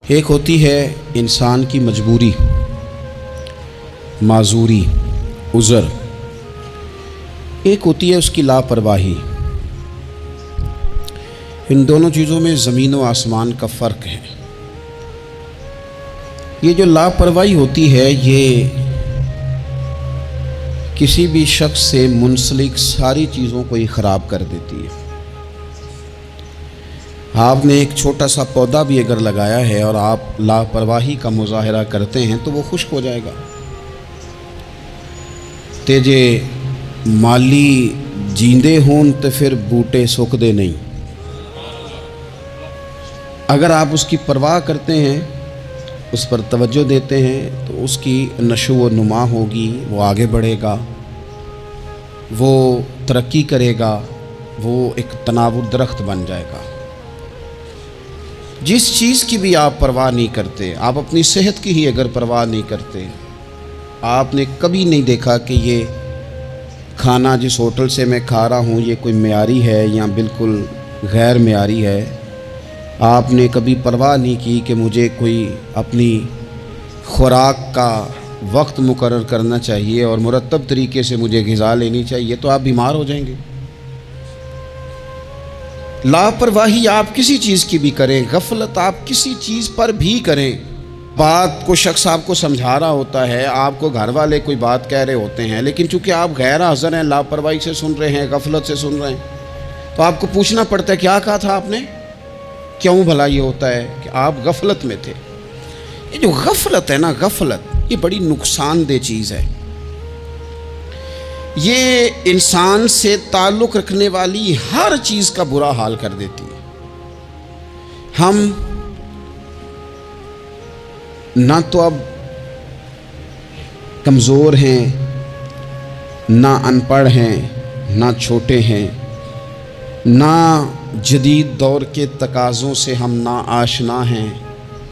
ایک ہوتی ہے انسان کی مجبوری، معذوری، عذر، ایک ہوتی ہے اس کی لاپرواہی۔ ان دونوں چیزوں میں زمین و آسمان کا فرق ہے۔ یہ جو لاپرواہی ہوتی ہے یہ کسی بھی شخص سے منسلک ساری چیزوں کو ہی خراب کر دیتی ہے۔ آپ نے ایک چھوٹا سا پودا بھی اگر لگایا ہے اور آپ لاپرواہی کا مظاہرہ کرتے ہیں تو وہ خشک ہو جائے گا۔ تے جے مالی جیندے ہون تو پھر بوٹے سوکھ دے نہیں۔ اگر آپ اس کی پرواہ کرتے ہیں، اس پر توجہ دیتے ہیں تو اس کی نشو و نما ہوگی، وہ آگے بڑھے گا، وہ ترقی کرے گا، وہ ایک تناور درخت بن جائے گا۔ جس چیز کی بھی آپ پرواہ نہیں کرتے، آپ اپنی صحت کی ہی اگر پرواہ نہیں کرتے، آپ نے کبھی نہیں دیکھا کہ یہ کھانا جس ہوٹل سے میں کھا رہا ہوں یہ کوئی معیاری ہے یا بالکل غیر معیاری ہے، آپ نے کبھی پرواہ نہیں کی کہ مجھے کوئی اپنی خوراک کا وقت مقرر کرنا چاہیے اور مرتب طریقے سے مجھے غذا لینی چاہیے، تو آپ بیمار ہو جائیں گے۔ لاپرواہی آپ کسی چیز کی بھی کریں، غفلت آپ کسی چیز پر بھی کریں، بات کو شخص آپ کو سمجھا رہا ہوتا ہے، آپ کو گھر والے کوئی بات کہہ رہے ہوتے ہیں، لیکن چونکہ آپ غیر حاضر ہیں، لاپرواہی سے سن رہے ہیں، غفلت سے سن رہے ہیں، تو آپ کو پوچھنا پڑتا ہے کیا کہا تھا آپ نے؟ کیوں بھلا یہ ہوتا ہے کہ آپ غفلت میں تھے؟ یہ جو غفلت ہے نا، غفلت یہ بڑی نقصان دہ چیز ہے۔ یہ انسان سے تعلق رکھنے والی ہر چیز کا برا حال کر دیتی ہے۔ ہم نہ تو اب کمزور ہیں، نہ ان پڑھ ہیں، نہ چھوٹے ہیں، نہ جدید دور کے تقاضوں سے ہم نا آشنا ہیں۔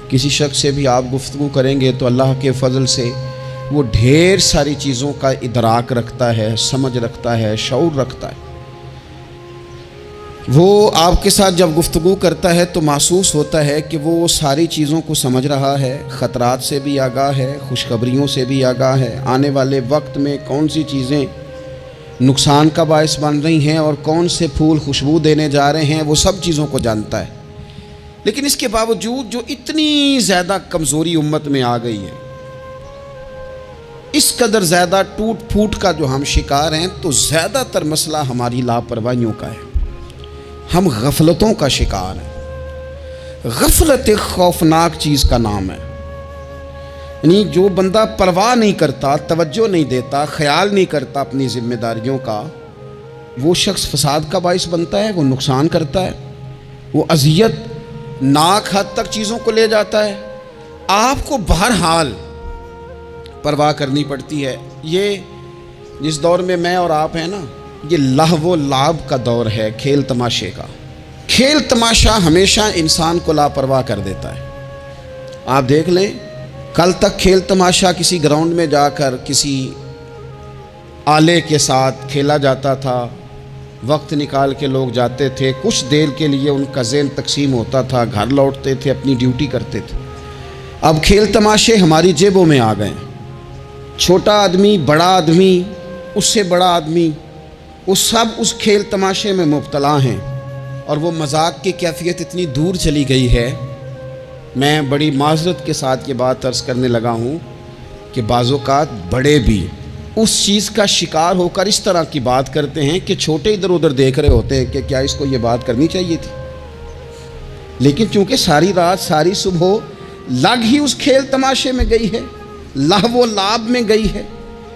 کسی شخص سے بھی آپ گفتگو کریں گے تو اللہ کے فضل سے وہ ڈھیر ساری چیزوں کا ادراک رکھتا ہے، سمجھ رکھتا ہے، شعور رکھتا ہے۔ وہ آپ کے ساتھ جب گفتگو کرتا ہے تو محسوس ہوتا ہے کہ وہ ساری چیزوں کو سمجھ رہا ہے، خطرات سے بھی آگاہ ہے، خوشخبریوں سے بھی آگاہ ہے، آنے والے وقت میں کون سی چیزیں نقصان کا باعث بن رہی ہیں اور کون سے پھول خوشبو دینے جا رہے ہیں، وہ سب چیزوں کو جانتا ہے۔ لیکن اس کے باوجود جو اتنی زیادہ کمزوری امت میں آ گئی ہے، اس قدر زیادہ ٹوٹ پھوٹ کا جو ہم شکار ہیں، تو زیادہ تر مسئلہ ہماری لاپرواہیوں کا ہے۔ ہم غفلتوں کا شکار ہیں۔ غفلت ایک خوفناک چیز کا نام ہے، یعنی جو بندہ پرواہ نہیں کرتا، توجہ نہیں دیتا، خیال نہیں کرتا اپنی ذمہ داریوں کا، وہ شخص فساد کا باعث بنتا ہے، وہ نقصان کرتا ہے، وہ اذیت ناک حد تک چیزوں کو لے جاتا ہے۔ آپ کو بہرحال پرواہ کرنی پڑتی ہے۔ یہ جس دور میں میں اور آپ ہیں نا، یہ لہو و لعب کا دور ہے، کھیل تماشے کا۔ کھیل تماشا ہمیشہ انسان کو لاپرواہ کر دیتا ہے۔ آپ دیکھ لیں، کل تک کھیل تماشا کسی گراؤنڈ میں جا کر کسی آلے کے ساتھ کھیلا جاتا تھا، وقت نکال کے لوگ جاتے تھے، کچھ دیر کے لیے ان کا ذہن تقسیم ہوتا تھا، گھر لوٹتے تھے، اپنی ڈیوٹی کرتے تھے۔ اب کھیل تماشے ہماری جیبوں میں آ گئے ہیں۔ چھوٹا آدمی، بڑا آدمی، اس سے بڑا آدمی، وہ سب اس کھیل تماشے میں مبتلا ہیں، اور وہ مذاق کی کیفیت اتنی دور چلی گئی ہے، میں بڑی معذرت کے ساتھ یہ بات عرض کرنے لگا ہوں کہ بعض اوقات بڑے بھی اس چیز کا شکار ہو کر اس طرح کی بات کرتے ہیں کہ چھوٹے ادھر ادھر دیکھ رہے ہوتے ہیں کہ کیا اس کو یہ بات کرنی چاہیے تھی، لیکن چونکہ ساری رات ساری صبح لگ ہی اس کھیل تماشے میں گئی ہے، لہو و لعب میں گئی ہے،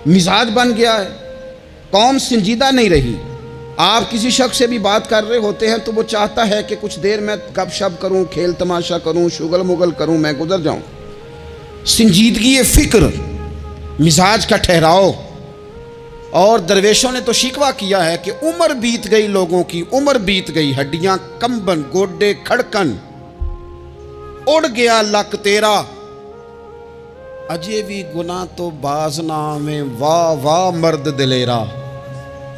مزاج بن گیا ہے، قوم سنجیدہ نہیں رہی۔ آپ کسی شخص سے بھی بات کر رہے ہوتے ہیں تو وہ چاہتا ہے کہ کچھ دیر میں گپ شپ کروں، کھیل تماشا کروں، شغل مغل کروں، میں گزر جاؤں۔ سنجیدگی فکر، مزاج کا ٹھہراؤ۔ اور درویشوں نے تو شکوہ کیا ہے کہ عمر بیت گئی، لوگوں کی عمر بیت گئی، ہڈیاں کمبن، گوڈے کھڑکن، اڑ گیا لک تیرا، اجے بھی گناہ تو باز نہ میں، واہ واہ مرد دلیرا۔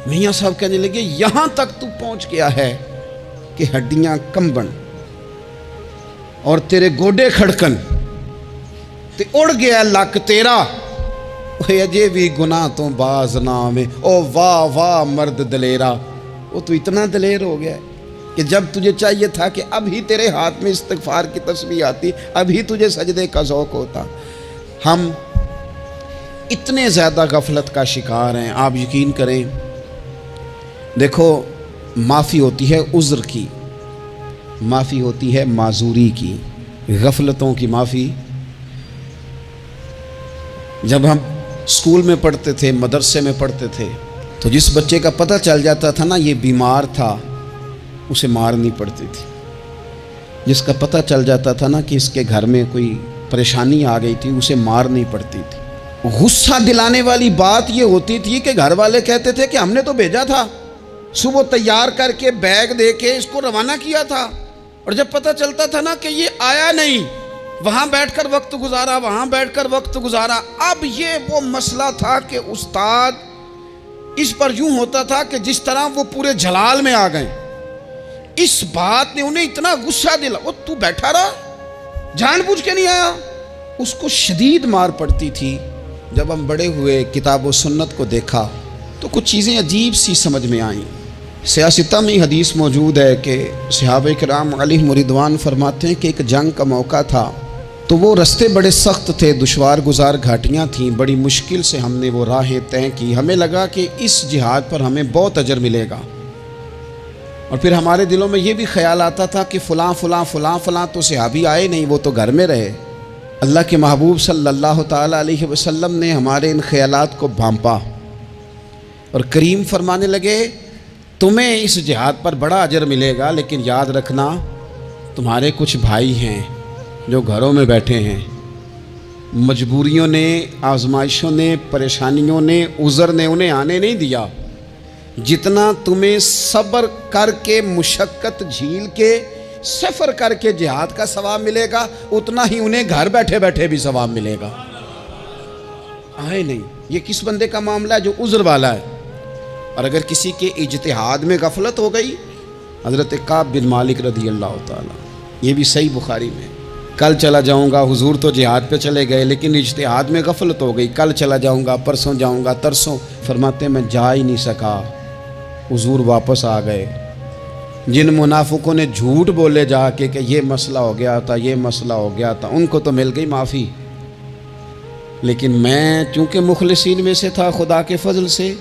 میاں صاحب کہنے لگے یہاں تک تو پہنچ گیا ہے کہ ہڈیاں کمبن۔ اور تیرے گوڈے کھڑکن تے اڑ گیا لک تیرا، اجے بھی گناہ تو باز نہ آویں، او واہ واہ مرد دلیرا۔ وہ تو اتنا دلیر ہو گیا کہ جب تجھے چاہیے تھا کہ اب ہی تیرے ہاتھ میں استغفار کی تسبیح آتی، اب ہی تجھے سجدے کا ذوق ہوتا۔ ہم اتنے زیادہ غفلت کا شکار ہیں، آپ یقین کریں۔ دیکھو، معافی ہوتی ہے عذر کی، معافی ہوتی ہے معذوری کی، غفلتوں کی معافی۔ جب ہم اسکول میں پڑھتے تھے، مدرسے میں پڑھتے تھے، تو جس بچے کا پتہ چل جاتا تھا نا یہ بیمار تھا، اسے مارنی پڑتی تھی۔ جس کا پتہ چل جاتا تھا نا کہ اس کے گھر میں کوئی پریشانی آ گئی تھی، اسے مارنی پڑتی تھی۔ غصہ دلانے والی بات یہ ہوتی تھی کہ گھر والے کہتے تھے کہ ہم نے تو بھیجا تھا، صبح تیار کر کے بیگ دے کے اس کو روانہ کیا تھا، اور جب پتہ چلتا تھا نا کہ یہ آیا نہیں، وہاں بیٹھ کر وقت گزارا، وہاں بیٹھ کر وقت گزارا۔ اب یہ وہ مسئلہ تھا کہ استاد اس پر یوں ہوتا تھا کہ جس طرح وہ پورے جلال میں آ گئے۔ اس بات نے انہیں اتنا غصہ دلا، وہ تو بیٹھا رہا، جان بوجھ کے نہیں آیا۔ اس کو شدید مار پڑتی تھی۔ جب ہم بڑے ہوئے، کتاب و سنت کو دیکھا تو کچھ چیزیں عجیب سی سمجھ میں آئیں۔ سیاستہ میں حدیث موجود ہے کہ صحابہ کرام علیہم رضوان فرماتے ہیں کہ ایک جنگ کا موقع تھا، تو وہ رستے بڑے سخت تھے، دشوار گزار گھاٹیاں تھیں، بڑی مشکل سے ہم نے وہ راہیں طے کی۔ ہمیں لگا کہ اس جہاد پر ہمیں بہت اجر ملے گا، اور پھر ہمارے دلوں میں یہ بھی خیال آتا تھا کہ فلاں فلاں فلاں فلاں تو صحابی آئے نہیں، وہ تو گھر میں رہے۔ اللہ کے محبوب صلی اللہ تعالیٰ علیہ وسلم نے ہمارے ان خیالات کو بھانپا اور کریم فرمانے لگے تمہیں اس جہاد پر بڑا اجر ملے گا، لیکن یاد رکھنا تمہارے کچھ بھائی ہیں جو گھروں میں بیٹھے ہیں، مجبوریوں نے، آزمائشوں نے، پریشانیوں نے، عذر نے انہیں آنے نہیں دیا۔ جتنا تمہیں صبر کر کے، مشقت جھیل کے، سفر کر کے جہاد کا ثواب ملے گا، اتنا ہی انہیں گھر بیٹھے بیٹھے بھی ثواب ملے گا۔ آئے نہیں۔ یہ کس بندے کا معاملہ ہے؟ جو عذر والا ہے۔ اور اگر کسی کے اجتہاد میں غفلت ہو گئی، حضرت کعب بن مالک رضی اللہ تعالیٰ، یہ بھی صحیح بخاری میں، کل چلا جاؤں گا، حضور تو جہاد پہ چلے گئے لیکن اجتہاد میں غفلت ہو گئی، کل چلا جاؤں گا، پرسوں جاؤں گا، ترسوں، فرماتے میں جا ہی نہیں سکا، حضور واپس آ گئے۔ جن منافقوں نے جھوٹ بولے جا کے کہ یہ مسئلہ ہو گیا تھا، یہ مسئلہ ہو گیا تھا، ان کو تو مل گئی معافی، لیکن میں چونکہ مخلصین میں سے تھا خدا کے فضل سے،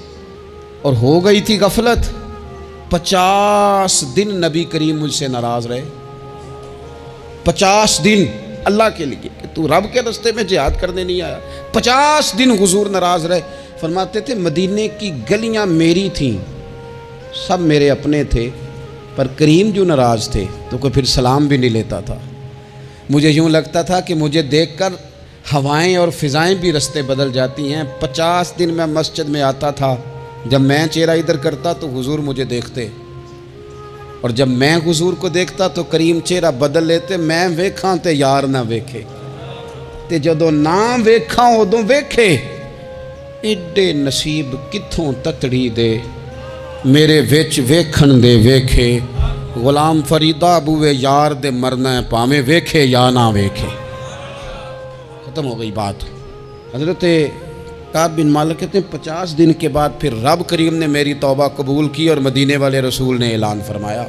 اور ہو گئی تھی غفلت، 50 دن نبی کریم مجھ سے ناراض رہے۔ 50 دن اللہ کے لیے کہ تو رب کے رستے میں جہاد کرنے نہیں آیا۔ 50 دن حضور ناراض رہے۔ فرماتے تھے مدینے کی گلیاں میری تھیں، سب میرے اپنے تھے، پر کریم جو ناراض تھے تو کوئی پھر سلام بھی نہیں لیتا تھا۔ مجھے یوں لگتا تھا کہ مجھے دیکھ کر ہوائیں اور فضائیں بھی رستے بدل جاتی ہیں۔ 50 دن میں مسجد میں آتا تھا، جب میں چہرہ ادھر کرتا تو حضور مجھے دیکھتے، اور جب میں حضور کو دیکھتا تو کریم چہرہ بدل لیتے، میں ویکھاں تے یار نہ ویکھے، تے جدوں نہ ویکھاں ادوں ویکھے، ایڈے نصیب کتھوں تتڑی دے، میرے وچ ویکھن دے ویکھے، غلام فریدہ بوئے یار دے مرنا ہے پاویں ویکھے یا نہ ویکھے۔ ختم ہو گئی بات۔ حضرت کعب بن مالک کہتے ہیں 50 دن کے بعد پھر رب کریم نے میری توبہ قبول کی، اور مدینے والے رسول نے اعلان فرمایا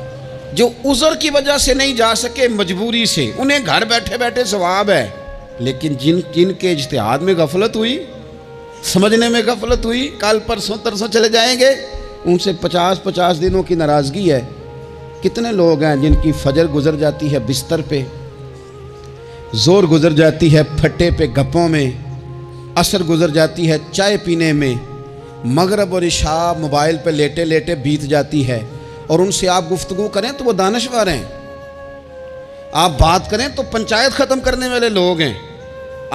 جو عذر کی وجہ سے نہیں جا سکے، مجبوری سے، انہیں گھر بیٹھے بیٹھے ثواب ہے، لیکن جن کے اجتہاد میں غفلت ہوئی، سمجھنے میں غفلت ہوئی، کل پرسوں ترسوں چلے جائیں گے، ان سے 50 دنوں کی ناراضگی ہے۔ کتنے لوگ ہیں جن کی فجر گزر جاتی ہے بستر پہ، زور گزر جاتی ہے پھٹے پہ گپوں میں، عصر گزر جاتی ہے چائے پینے میں، مغرب اور عشاء موبائل پہ لیٹے لیٹے بیت جاتی ہے، اور ان سے آپ گفتگو کریں تو وہ دانشور ہیں، آپ بات کریں تو پنچایت ختم کرنے والے لوگ ہیں،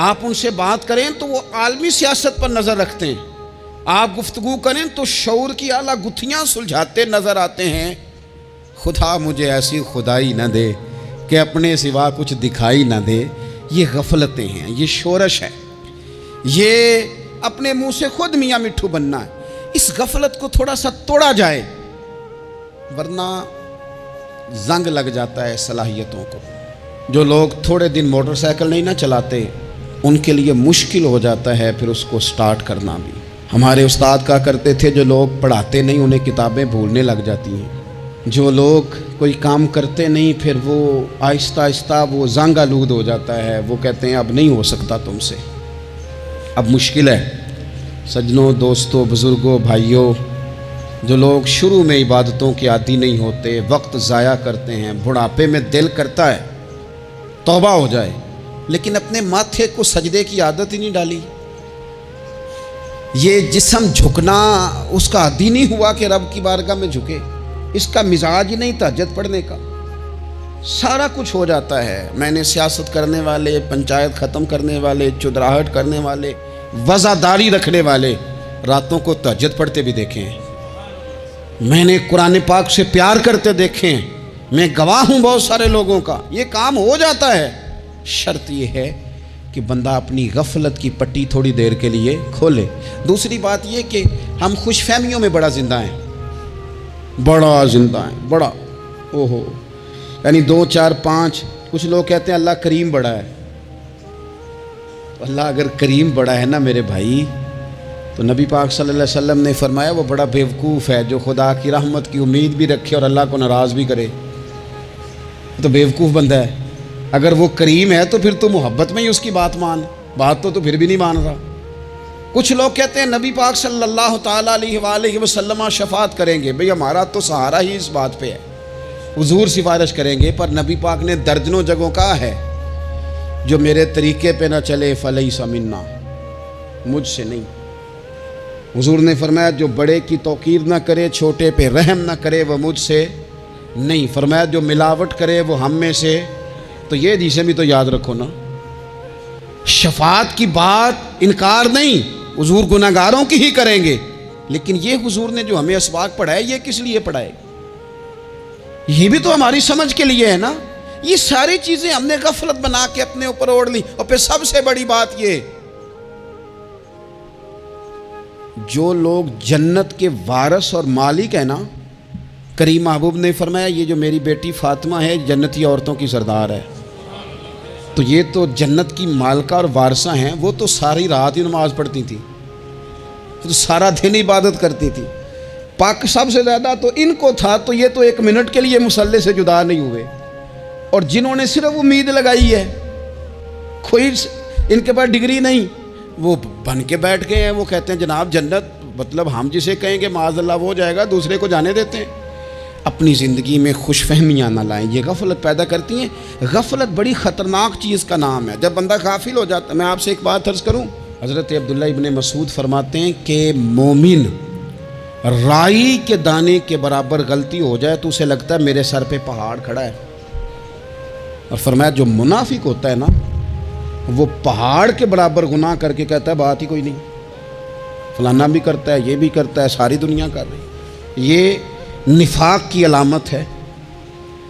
آپ ان سے بات کریں تو وہ عالمی سیاست پر نظر رکھتے ہیں، آپ گفتگو کریں تو شعور کی اعلیٰ گتھیاں سلجھاتے نظر آتے ہیں۔ خدا مجھے ایسی خدائی نہ دے کہ اپنے سوا کچھ دکھائی نہ دے۔ یہ غفلتیں ہیں، یہ شورش ہے، یہ اپنے منہ سے خود میاں مٹھو بننا ہے۔ اس غفلت کو تھوڑا سا توڑا جائے، ورنہ زنگ لگ جاتا ہے صلاحیتوں کو۔ جو لوگ تھوڑے دن موٹر سائیکل نہیں نہ چلاتے ان کے لیے مشکل ہو جاتا ہے پھر اس کو سٹارٹ کرنا بھی۔ ہمارے استاد کہا کرتے تھے جو لوگ پڑھاتے نہیں انہیں کتابیں بھولنے لگ جاتی ہیں، جو لوگ کوئی کام کرتے نہیں پھر وہ آہستہ آہستہ وہ زنگ آلود ہو جاتا ہے، وہ کہتے ہیں اب نہیں ہو سکتا تم سے، اب مشکل ہے۔ سجنوں، دوستوں، بزرگوں، بھائیوں، جو لوگ شروع میں عبادتوں کے عادی نہیں ہوتے، وقت ضائع کرتے ہیں، بڑھاپے میں دل کرتا ہے توبہ ہو جائے، لیکن اپنے ماتھے کو سجدے کی عادت ہی نہیں ڈالی، یہ جسم جھکنا اس کا عادی نہیں ہوا کہ رب کی بارگاہ میں جھکے، اس کا مزاج ہی نہیں تہجد پڑھنے کا، سارا کچھ ہو جاتا ہے۔ میں نے سیاست کرنے والے، پنچایت ختم کرنے والے، چودراہٹ کرنے والے، وزاداری رکھنے والے راتوں کو تہجد پڑھتے بھی دیکھے ہیں، میں نے قرآن پاک سے پیار کرتے دیکھے ہیں، میں گواہ ہوں بہت سارے لوگوں کا، یہ کام ہو جاتا ہے۔ شرط یہ ہے کہ بندہ اپنی غفلت کی پٹی تھوڑی دیر کے لیے کھولے۔ دوسری بات یہ کہ ہم خوش فہمیوں میں بڑا زندہ ہیں، بڑا زندہ ہیں، بڑا اوہو، یعنی 2 4 5۔ کچھ لوگ کہتے ہیں اللہ کریم بڑا ہے، اللہ اگر کریم بڑا ہے نا میرے بھائی تو نبی پاک صلی اللہ علیہ وسلم نے فرمایا وہ بڑا بیوقوف ہے جو خدا کی رحمت کی امید بھی رکھے اور اللہ کو ناراض بھی کرے، تو بیوقوف بندہ ہے۔ اگر وہ کریم ہے تو پھر تو محبت میں ہی اس کی بات مان، بات تو پھر بھی نہیں مان رہا۔ کچھ لوگ کہتے ہیں نبی پاک صلی اللہ تعالیٰ علیہ وآلہ وسلم شفاعت کریں گے، بھئی ہمارا تو سہارا ہی اس بات پہ ہے، حضور سفارش کریں گے، پر نبی پاک نے درجنوں جگہوں کہا ہے جو میرے طریقے پہ نہ چلے فلیس منا، مجھ سے نہیں۔ حضور نے فرمایا جو بڑے کی توقیر نہ کرے، چھوٹے پہ رحم نہ کرے، وہ مجھ سے نہیں۔ فرمایا جو ملاوٹ کرے وہ ہم میں سے، تو یہ حدیثیں بھی تو یاد رکھو نا۔ شفاعت کی بات انکار نہیں، حضور گناہگاروں کی ہی کریں گے، لیکن یہ حضور نے جو ہمیں اسباق پڑھائے یہ کس لیے پڑھائے؟ یہ بھی تو ہماری سمجھ کے لیے ہے نا۔ یہ ساری چیزیں ہم نے غفلت بنا کے اپنے اوپر اوڑھ لی، اور پھر سب سے بڑی بات یہ، جو لوگ جنت کے وارث اور مالک ہیں نا، کریم محبوب نے فرمایا یہ جو میری بیٹی فاطمہ ہے جنتی عورتوں کی سردار ہے، تو یہ تو جنت کی مالکہ اور وارثہ ہیں، وہ تو ساری رات ہی نماز پڑھتی تھی، تو سارا دن عبادت کرتی تھی، پاک سب سے زیادہ تو ان کو تھا، تو یہ تو 1 منٹ کے لیے مصلی سے جدا نہیں ہوئے۔ اور جنہوں نے صرف امید لگائی ہے، کوئی ان کے پاس ڈگری نہیں، وہ بن کے بیٹھ گئے ہیں، وہ کہتے ہیں جناب جنت مطلب ہم جسے کہیں گے معاذ اللہ وہ ہو جائے گا، دوسرے کو جانے دیتے ہیں۔ اپنی زندگی میں خوش فہمیاں نہ لائیں، یہ غفلت پیدا کرتی ہیں۔ غفلت بڑی خطرناک چیز کا نام ہے، جب بندہ غافل ہو جاتا ہے۔ میں آپ سے ایک بات عرض کروں، حضرت عبداللہ ابن مسعود فرماتے ہیں کہ مومن رائی کے دانے کے برابر غلطی ہو جائے تو اسے لگتا ہے میرے سر پہ پہاڑ کھڑا ہے، اور فرمایا جو منافق ہوتا ہے نا وہ پہاڑ کے برابر گناہ کر کے کہتا ہے بات ہی کوئی نہیں، فلانا بھی کرتا ہے، یہ بھی کرتا ہے، ساری دنیا کر رہی۔ یہ نفاق کی علامت ہے،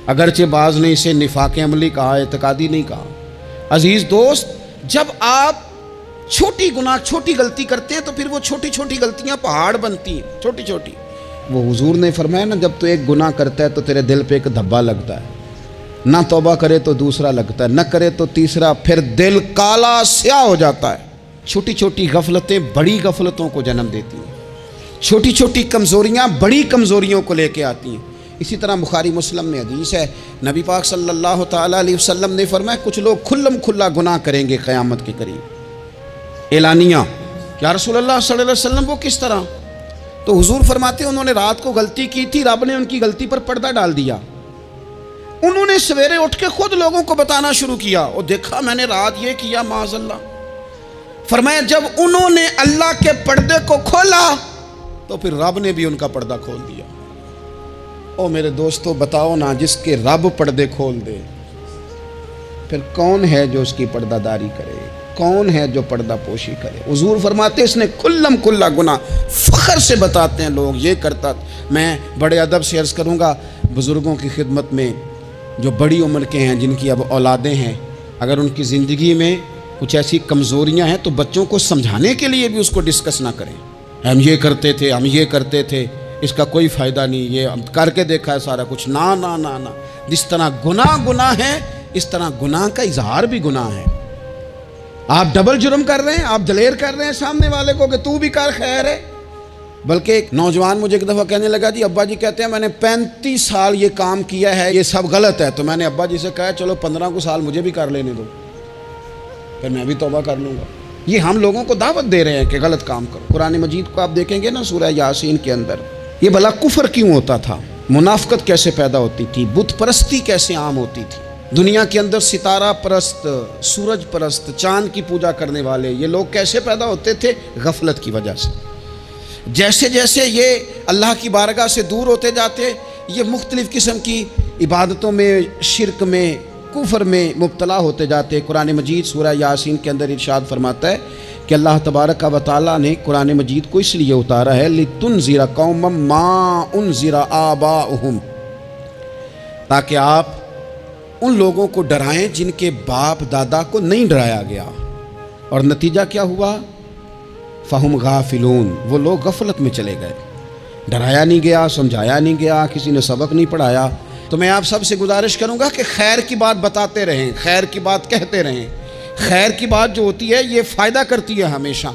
اگرچہ بعض نے اسے نفاق عملی کہا، اعتقادی نہیں کہا۔ عزیز دوست، جب آپ چھوٹی گناہ چھوٹی غلطی کرتے ہیں تو پھر وہ چھوٹی چھوٹی غلطیاں پہاڑ بنتی ہیں، چھوٹی چھوٹی۔ وہ حضور نے فرمایا نا جب تو ایک گناہ کرتا ہے تو تیرے دل پہ ایک دھبا لگتا ہے، نہ توبہ کرے تو دوسرا لگتا ہے، نہ کرے تو تیسرا، پھر دل کالا سیاہ ہو جاتا ہے۔ چھوٹی چھوٹی غفلتیں بڑی غفلتوں کو جنم دیتی ہیں، چھوٹی چھوٹی کمزوریاں بڑی کمزوریوں کو لے کے آتی ہیں۔ اسی طرح بخاری مسلم میں حدیث ہے، نبی پاک صلی اللہ تعالیٰ علیہ وسلم نے فرمایا کچھ لوگ کھلم کھلا گناہ کریں گے قیامت کے قریب، اعلانیہ۔ یا رسول اللہ صلی اللہ علیہ وسلم وہ کس طرح؟ تو حضور فرماتے ہیں انہوں نے رات کو غلطی کی تھی، رب نے ان کی غلطی پر پردہ ڈال دیا، انہوں نے سویرے اٹھ کے خود لوگوں کو بتانا شروع کیا، اور دیکھا میں نے رات یہ کیا معاذ اللہ۔ فرمایا جب انہوں نے اللہ کے پردے کو کھولا تو پھر رب نے بھی ان کا پردہ کھول دیا۔ او میرے دوستو بتاؤ نا، جس کے رب پردے کھول دے پھر کون ہے جو اس کی پردہ داری کرے، کون ہے جو پردہ پوشی کرے؟ حضور فرماتے اس نے کلم کلا گناہ، فخر سے بتاتے ہیں لوگ یہ کرتا۔ میں بڑے ادب سے عرض کروں گا بزرگوں کی خدمت میں، جو بڑی عمر کے ہیں جن کی اب اولادیں ہیں، اگر ان کی زندگی میں کچھ ایسی کمزوریاں ہیں تو بچوں کو سمجھانے کے لیے بھی اس کو ڈسکس نہ کریں، ہم یہ کرتے تھے، ہم یہ کرتے تھے، اس کا کوئی فائدہ نہیں، یہ ہم کر کے دیکھا ہے سارا کچھ، نہ نہ نہ نہ۔ جس طرح گناہ ہے اس طرح گناہ کا اظہار بھی گناہ ہے. آپ ڈبل جرم کر رہے ہیں, آپ دلیر کر رہے ہیں سامنے والے کو کہ تو بھی کر, خیر ہے. بلکہ ایک نوجوان مجھے ایک دفعہ کہنے لگا جی ابا جی کہتے ہیں میں نے 35 سال یہ کام کیا ہے, یہ سب غلط ہے. تو میں نے ابا جی سے کہا چلو 15 کو سال مجھے بھی کر لینے دو, پھر میں بھی توبہ کر لوں گا. یہ ہم لوگوں کو دعوت دے رہے ہیں کہ غلط کام کرو. قرآن مجید کو آپ دیکھیں گے نا سورہ یاسین کے اندر, یہ بھلا کفر کیوں ہوتا تھا, منافقت کیسے پیدا ہوتی تھی, بت پرستی کیسے عام ہوتی تھی. دنیا کے اندر ستارہ پرست, سورج پرست, چاند کی پوجا کرنے والے یہ لوگ کیسے پیدا ہوتے تھے, غفلت کی وجہ سے. جیسے جیسے یہ اللہ کی بارگاہ سے دور ہوتے جاتے, یہ مختلف قسم کی عبادتوں میں, شرک میں, کفر میں مبتلا ہوتے جاتے. قرآن مجید سورہ یاسین کے اندر ارشاد فرماتا ہے کہ اللہ تبارک و تعالیٰ نے قرآن مجید کو اس لیے اتارا ہے لِتُنذِرَ قَوْمًا مَا أُنذِرَ آبَاؤُهُمْ, تاکہ آپ ان لوگوں کو ڈرائیں جن کے باپ دادا کو نہیں ڈرایا گیا. اور نتیجہ کیا ہوا, فَهُمْ غَافِلُونَ, وہ لوگ غفلت میں چلے گئے. ڈرایا نہیں گیا, سمجھایا نہیں گیا, کسی نے سبق نہیں پڑھایا. تو میں آپ سب سے گزارش کروں گا کہ خیر کی بات بتاتے رہیں, خیر کی بات کہتے رہیں. خیر کی بات جو ہوتی ہے یہ فائدہ کرتی ہے ہمیشہ.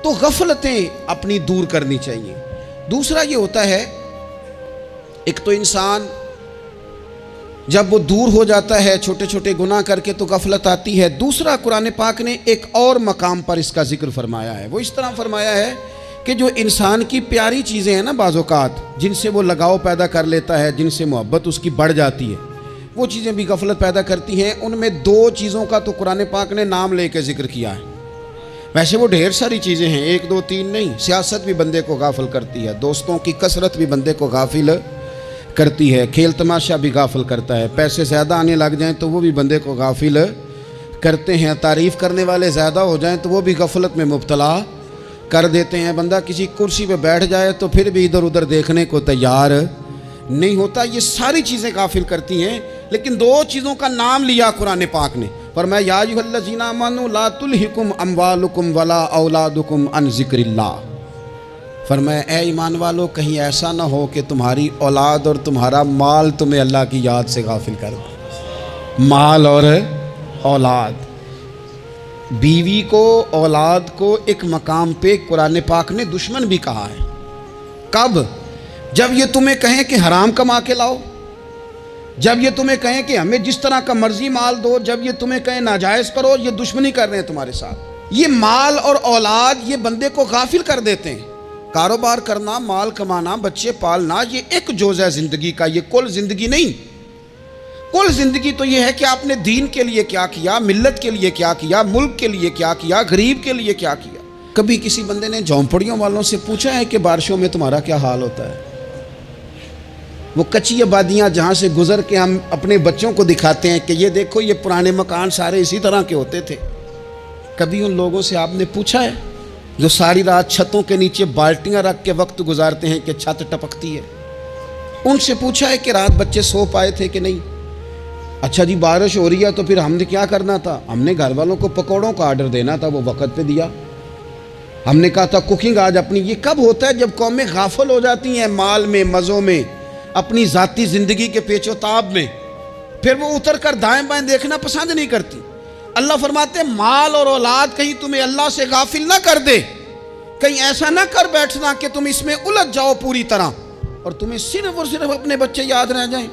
تو غفلتیں اپنی دور کرنی چاہیے. دوسرا یہ ہوتا ہے, ایک تو انسان جب وہ دور ہو جاتا ہے چھوٹے چھوٹے گناہ کر کے تو غفلت آتی ہے. دوسرا قرآن پاک نے ایک اور مقام پر اس کا ذکر فرمایا ہے. وہ اس طرح فرمایا ہے کہ جو انسان کی پیاری چیزیں ہیں نا بعض اوقات, جن سے وہ لگاؤ پیدا کر لیتا ہے, جن سے محبت اس کی بڑھ جاتی ہے, وہ چیزیں بھی غفلت پیدا کرتی ہیں. ان میں 2 چیزوں کا تو قرآن پاک نے نام لے کے ذکر کیا ہے. ویسے وہ ڈھیر ساری چیزیں ہیں, 1 2 3 نہیں. سیاست بھی بندے کو غافل کرتی ہے, دوستوں کی کثرت بھی بندے کو غافل کرتی ہے, کھیل تماشا بھی غافل کرتا ہے, پیسے زیادہ آنے لگ جائیں تو وہ بھی بندے کو غافل کرتے ہیں, تعریف کرنے والے زیادہ ہو جائیں تو وہ بھی غفلت میں مبتلا کر دیتے ہیں. بندہ کسی کرسی پہ بیٹھ جائے تو پھر بھی ادھر ادھر دیکھنے کو تیار نہیں ہوتا. یہ ساری چیزیں غافل کرتی ہیں. لیکن 2 چیزوں کا نام لیا قرآن پاک نے, فرمایا یا ایھا الذین آمنوا لا تلھکم اموالکم ولا اولادکم عن ذکر اللہ. فرمایا اے ایمان والو, کہیں ایسا نہ ہو کہ تمہاری اولاد اور تمہارا مال تمہیں اللہ کی یاد سے غافل کر دے. مال اور اولاد, بیوی کو, اولاد کو ایک مقام پہ قرآن پاک نے دشمن بھی کہا ہے. کب؟ جب یہ تمہیں کہیں کہ حرام کما کے لاؤ, جب یہ تمہیں کہیں کہ ہمیں جس طرح کا مرضی مال دو, جب یہ تمہیں کہیں ناجائز کرو, یہ دشمنی کر رہے ہیں تمہارے ساتھ. یہ مال اور اولاد یہ بندے کو غافل کر دیتے ہیں. کاروبار کرنا, مال کمانا, بچے پالنا, یہ ایک جز ہے زندگی کا, یہ کل زندگی نہیں. کل زندگی تو یہ ہے کہ آپ نے دین کے لیے کیا کیا, ملت کے لیے کیا کیا, ملک کے لیے کیا کیا, غریب کے لیے کیا کیا. کبھی کسی بندے نے جھونپڑیوں والوں سے پوچھا ہے کہ بارشوں میں تمہارا کیا حال ہوتا ہے؟ وہ کچی آبادیاں جہاں سے گزر کے ہم اپنے بچوں کو دکھاتے ہیں کہ یہ دیکھو یہ پرانے مکان سارے اسی طرح کے ہوتے تھے. کبھی ان لوگوں سے آپ نے پوچھا ہے جو ساری رات چھتوں کے نیچے بالٹیاں رکھ کے وقت گزارتے ہیں کہ چھت ٹپکتی ہے؟ ان سے پوچھا ہے کہ رات بچے سو پائے تھے کہ نہیں؟ اچھا جی بارش ہو رہی ہے تو پھر ہم نے کیا کرنا تھا؟ ہم نے گھر والوں کو پکوڑوں کا آرڈر دینا تھا, وہ وقت پہ دیا. ہم نے کہا تھا کوکنگ آج اپنی. یہ کب ہوتا ہے؟ جب قومیں غافل ہو جاتی ہیں مال میں, مزوں میں, اپنی ذاتی زندگی کے پیچ و تاب میں, پھر وہ اتر کر دائیں بائیں دیکھنا پسند نہیں کرتی. اللہ فرماتے ہیں مال اور اولاد کہیں تمہیں اللہ سے غافل نہ کر دے, کہیں ایسا نہ کر بیٹھنا کہ تم اس میں الجھ جاؤ پوری طرح اور تمہیں صرف اور صرف اپنے بچے یاد رہ جائیں.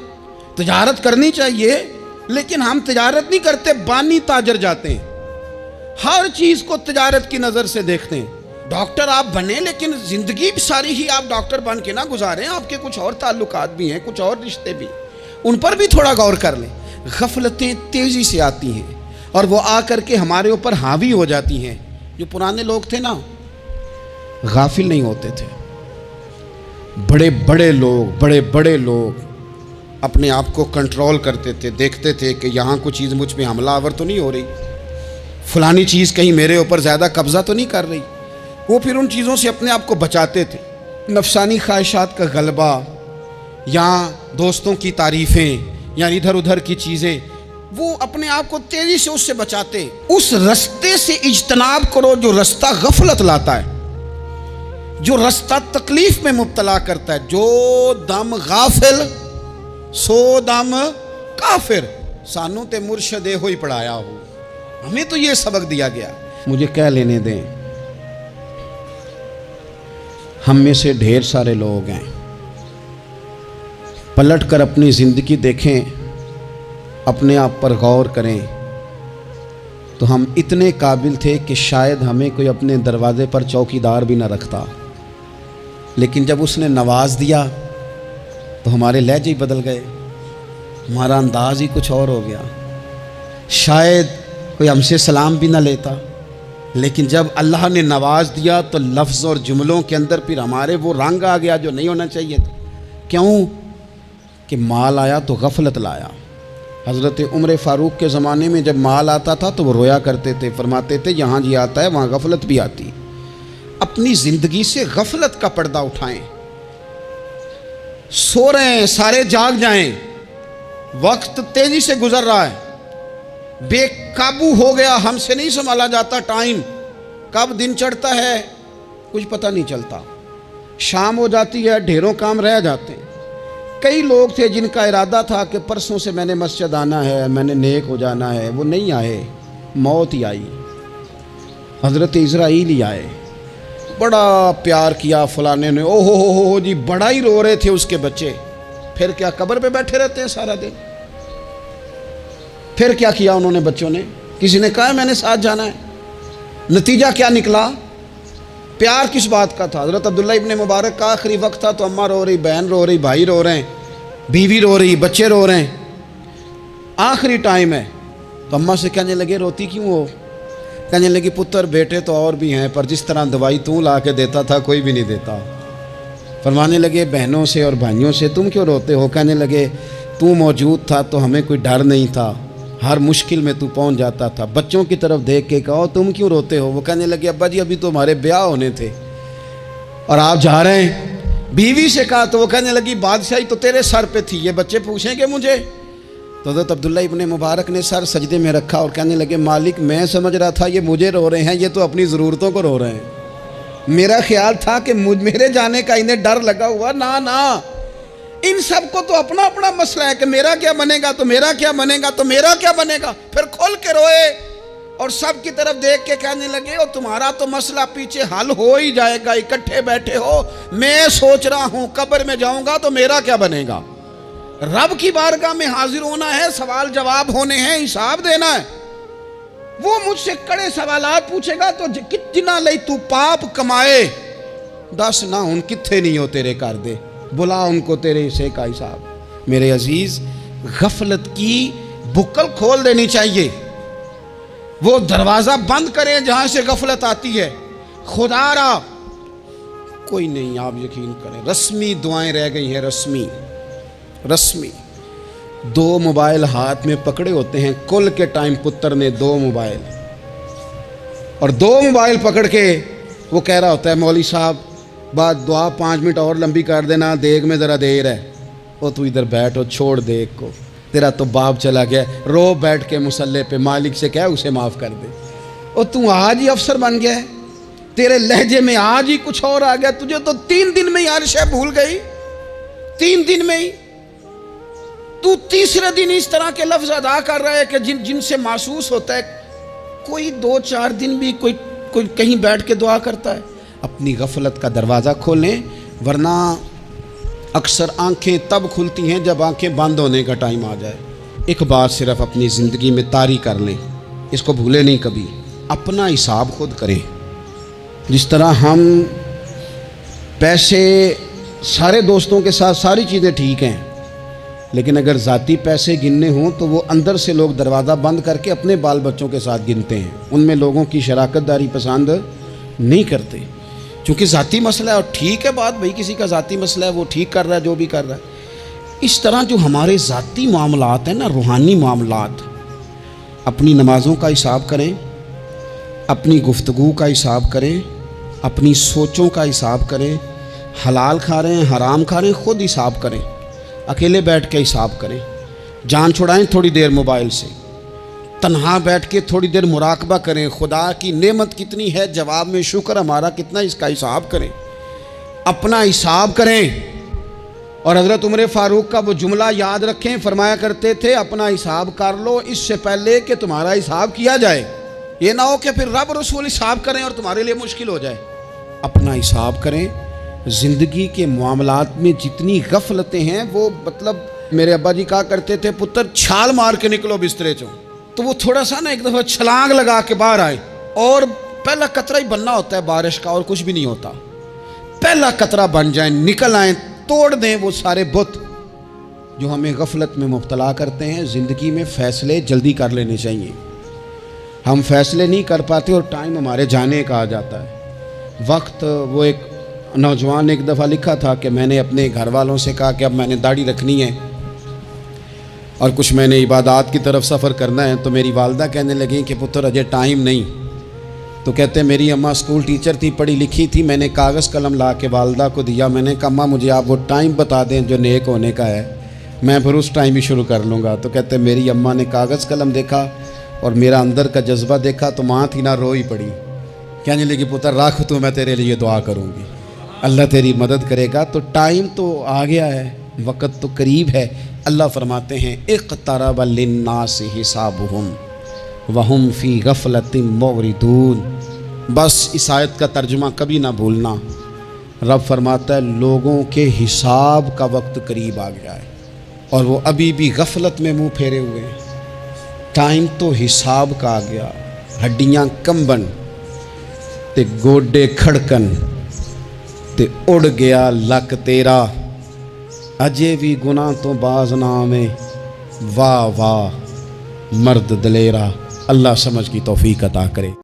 تجارت کرنی چاہیے لیکن ہم تجارت نہیں کرتے, بانی تاجر جاتے ہیں, ہر چیز کو تجارت کی نظر سے دیکھتے ہیں. ڈاکٹر آپ بنے لیکن زندگی ساری ہی آپ ڈاکٹر بن کے نہ گزاریں, آپ کے کچھ اور تعلقات بھی ہیں, کچھ اور رشتے بھی, ان پر بھی تھوڑا غور کر لیں. غفلتیں تیزی سے آتی ہیں اور وہ آ کر کے ہمارے اوپر حاوی ہو جاتی ہیں. جو پرانے لوگ تھے نا غافل نہیں ہوتے تھے. بڑے بڑے لوگ اپنے آپ کو کنٹرول کرتے تھے, دیکھتے تھے کہ یہاں کوئی چیز مجھ پہ حملہ آور تو نہیں ہو رہی, فلانی چیز کہیں میرے اوپر زیادہ قبضہ تو نہیں کر رہی. وہ پھر ان چیزوں سے اپنے آپ کو بچاتے تھے. نفسانی خواہشات کا غلبہ یا دوستوں کی تعریفیں یا ادھر ادھر کی چیزیں, وہ اپنے آپ کو تیزی سے اس سے بچاتے. اس رستے سے اجتناب کرو جو رستہ غفلت لاتا ہے, جو رستہ تکلیف میں مبتلا کرتا ہے. جو دم غافل سو دم کافر. سانو تے مرشد ہوئی پڑھایا ہو, ہمیں تو یہ سبق دیا گیا. مجھے کہہ لینے دیں, ہم میں سے ڈھیر سارے لوگ ہیں, پلٹ کر اپنی زندگی دیکھیں, اپنے آپ پر غور کریں, تو ہم اتنے قابل تھے کہ شاید ہمیں کوئی اپنے دروازے پر چوکیدار بھی نہ رکھتا, لیکن جب اس نے نواز دیا تو ہمارے لہجے ہی بدل گئے, ہمارا انداز ہی کچھ اور ہو گیا. شاید کوئی ہم سے سلام بھی نہ لیتا, لیکن جب اللہ نے نواز دیا تو لفظ اور جملوں کے اندر پھر ہمارے وہ رنگ آ گیا جو نہیں ہونا چاہیے تھا. کیوں کہ مال آیا تو غفلت لایا. حضرت عمر فاروق کے زمانے میں جب مال آتا تھا تو وہ رویا کرتے تھے, فرماتے تھے جہاں جی آتا ہے وہاں غفلت بھی آتی. اپنی زندگی سے غفلت کا پردہ اٹھائیں. سو رہے ہیں سارے جاگ جائیں, وقت تیزی سے گزر رہا ہے, بے قابو ہو گیا, ہم سے نہیں سنبھالا جاتا ٹائم, کب دن چڑھتا ہے کچھ پتہ نہیں چلتا, شام ہو جاتی ہے ڈھیروں کام رہ جاتے ہیں. کئی لوگ تھے جن کا ارادہ تھا کہ پرسوں سے میں نے مسجد آنا ہے, میں نے نیک ہو جانا ہے, وہ نہیں آئے, موت ہی آئی. حضرت اسرائیل ہی آئے, بڑا پیار کیا فلانے نے, او ہو جی, بڑا ہی رو رہے تھے اس کے بچے. پھر کیا قبر پہ بیٹھے رہتے ہیں سارا دن؟ پھر کیا کیا انہوں نے بچوں نے؟ کسی نے کہا میں نے ساتھ جانا ہے؟ نتیجہ کیا نکلا؟ پیار کس بات کا تھا؟ حضرت عبداللہ ابن مبارک کا آخری وقت تھا تو اماں رو رہی, بہن رو رہی, بھائی رو رہے ہیں, بیوی رو رہی, بچے رو رہے ہیں, آخری ٹائم ہے. تو اماں سے کہنے لگے روتی کیوں ہو؟ کہنے لگی پتر بیٹے تو اور بھی ہیں, پر جس طرح دوائی تو لا کے دیتا تھا کوئی بھی نہیں دیتا. فرمانے لگے بہنوں سے اور بھائیوں سے تم کیوں روتے ہو؟ کہنے لگے تو موجود تھا تو ہمیں کوئی ڈر نہیں تھا, ہر مشکل میں تو پہنچ جاتا تھا. بچوں کی طرف دیکھ کے کہو تم کیوں روتے ہو؟ وہ کہنے لگے ابا جی ابھی تو ہمارے بیاہ ہونے تھے اور آپ جا رہے ہیں. بیوی سے کہا تو وہ کہنے لگی بادشاہی تو تیرے سر پہ تھی, یہ بچے پوچھیں گے مجھے؟ تو حضرت عبداللہ ابن مبارک نے سر سجدے میں رکھا اور کہنے لگے مالک میں سمجھ رہا تھا یہ مجھے رو رہے ہیں, یہ تو اپنی ضرورتوں کو رو رہے ہیں. میرا خیال تھا کہ میرے جانے کا انہیں ڈر لگا ہوا. نا ان سب کو تو اپنا اپنا مسئلہ ہے کہ میرا کیا بنے گا تو میرا کیا بنے گا تو میرا کیا بنے گا. پھر کھول کے روئے اور سب کی طرف دیکھ کے کہنے لگے اور تمہارا تو مسئلہ پیچھے حل ہو ہی جائے گا, اکٹھے بیٹھے ہو, میں سوچ رہا ہوں قبر میں جاؤں گا تو میرا کیا بنے گا. رب کی بارگاہ میں حاضر ہونا ہے, سوال جواب ہونے ہیں, حساب دینا ہے. وہ مجھ سے کڑے سوالات پوچھے گا تو کتنا لئی تو پاپ کمائے, دس نہ ان کتھے نہیں ہو تیرے کر دے, بلا ان کو تیرے حصے کا حساب. میرے عزیز غفلت کی بکل کھول دینی چاہیے, وہ دروازہ بند کریں جہاں سے غفلت آتی ہے. خدا را کوئی نہیں, آپ یقین کریں رسمی دعائیں رہ گئی ہیں, رسمی 2 موبائل ہاتھ میں پکڑے ہوتے ہیں. کل کے ٹائم پتر نے 2 موبائل اور 2 موبائل پکڑ کے وہ کہہ رہا ہوتا ہے مولوی صاحب بات دعا 5 منٹ اور لمبی کر دینا, دیگ میں ذرا دیر ہے. وہ تو ادھر بیٹھو, چھوڑ دیگ کو, تیرا تو باپ چلا گیا, رو بیٹھ کے مصلے پہ, مالک سے کہہ اسے معاف کر دے. اور تو آج ہی افسر بن گیا ہے, تیرے لہجے میں آج ہی کچھ اور آ گیا, تجھے تو 3 دن میں ہی ہر شے بھول گئی, 3 دن میں ہی. تو تیسرے دن اس طرح کے لفظ ادا کر رہا ہے کہ جن سے محسوس ہوتا ہے کوئی 2-4 دن بھی کوئی کہیں بیٹھ کے دعا کرتا ہے. اپنی غفلت کا دروازہ کھولیں, ورنہ اکثر آنکھیں تب کھلتی ہیں جب آنکھیں بند ہونے کا ٹائم آ جائے. ایک بات صرف اپنی زندگی میں طاری کر لیں, اس کو بھولے نہیں کبھی, اپنا حساب خود کریں. جس طرح ہم پیسے سارے دوستوں کے ساتھ ساری چیزیں ٹھیک ہیں, لیکن اگر ذاتی پیسے گننے ہوں تو وہ اندر سے لوگ دروازہ بند کر کے اپنے بال بچوں کے ساتھ گنتے ہیں, ان میں لوگوں کی شراکت داری پسند نہیں کرتے, چونکہ ذاتی مسئلہ ہے. اور ٹھیک ہے بات بھائی, کسی کا ذاتی مسئلہ ہے, وہ ٹھیک کر رہا ہے جو بھی کر رہا ہے. اس طرح جو ہمارے ذاتی معاملات ہیں نا, روحانی معاملات, اپنی نمازوں کا حساب کریں, اپنی گفتگو کا حساب کریں, اپنی سوچوں کا حساب کریں, حلال کھا رہے ہیں حرام کھا رہے ہیں خود حساب کریں, اکیلے بیٹھ کے حساب کریں, جان چھڑائیں تھوڑی دیر موبائل سے, تنہا بیٹھ کے تھوڑی دیر مراقبہ کریں, خدا کی نعمت کتنی ہے, جواب میں شکر ہمارا کتنا, اس کا حساب کریں, اپنا حساب کریں. اور حضرت عمر فاروق کا وہ جملہ یاد رکھیں، فرمایا کرتے تھے اپنا حساب کر لو اس سے پہلے کہ تمہارا حساب کیا جائے، یہ نہ ہو کہ پھر رب رسول حساب کریں اور تمہارے لیے مشکل ہو جائے۔ اپنا حساب کریں۔ زندگی کے معاملات میں جتنی غفلتیں ہیں، وہ مطلب میرے ابا جی کہا کرتے تھے پتر چھال مار کے نکلو بسترے چوں، تو وہ تھوڑا سا نا ایک دفعہ چھلانگ لگا کے باہر آئے، اور پہلا قطرہ ہی بننا ہوتا ہے بارش کا، اور کچھ بھی نہیں ہوتا۔ پہلا قطرہ بن جائیں، نکل آئیں، توڑ دیں وہ سارے بت جو ہمیں غفلت میں مبتلا کرتے ہیں۔ زندگی میں فیصلے جلدی کر لینے چاہیے، ہم فیصلے نہیں کر پاتے اور ٹائم ہمارے جانے کا آ جاتا ہے وقت۔ وہ ایک نوجوان نے ایک دفعہ لکھا تھا کہ میں نے اپنے گھر والوں سے کہا کہ اب میں نے داڑھی رکھنی ہے اور کچھ میں نے عبادات کی طرف سفر کرنا ہے، تو میری والدہ کہنے لگیں کہ پتر اجے ٹائم نہیں۔ تو کہتے ہیں میری اماں اسکول ٹیچر تھی، پڑھی لکھی تھی، میں نے کاغذ قلم لا کے والدہ کو دیا، میں نے کہا اماں مجھے آپ وہ ٹائم بتا دیں جو نیک ہونے کا ہے، میں پھر اس ٹائم ہی شروع کر لوں گا۔ تو کہتے ہیں میری اماں نے کاغذ قلم دیکھا اور میرا اندر کا جذبہ دیکھا تو ماں تھی نہ روئی پڑی، کہنے لگی پتر رکھ تو میں تیرے لیے دعا کروں گی، اللہ تیری مدد کرے گا۔ تو ٹائم تو آ گیا ہے، وقت تو قریب ہے۔ اللہ فرماتے ہیں اقترب للناس حسابہم وہم فی غفلۃ معرضون۔ بس اس آیت کا ترجمہ کبھی نہ بھولنا، رب فرماتا ہے لوگوں کے حساب کا وقت قریب آ گیا ہے اور وہ ابھی بھی غفلت میں منہ پھیرے ہوئے ہیں۔ ٹائم تو حساب کا آ گیا، ہڈیاں کمبن تے گوڈے کھڑکن تے اڑ گیا لک تیرا، اجے بھی گناہ تو باز نہ آویں، واہ واہ مرد دلیرا۔ اللہ سمجھ کی توفیق عطا کرے۔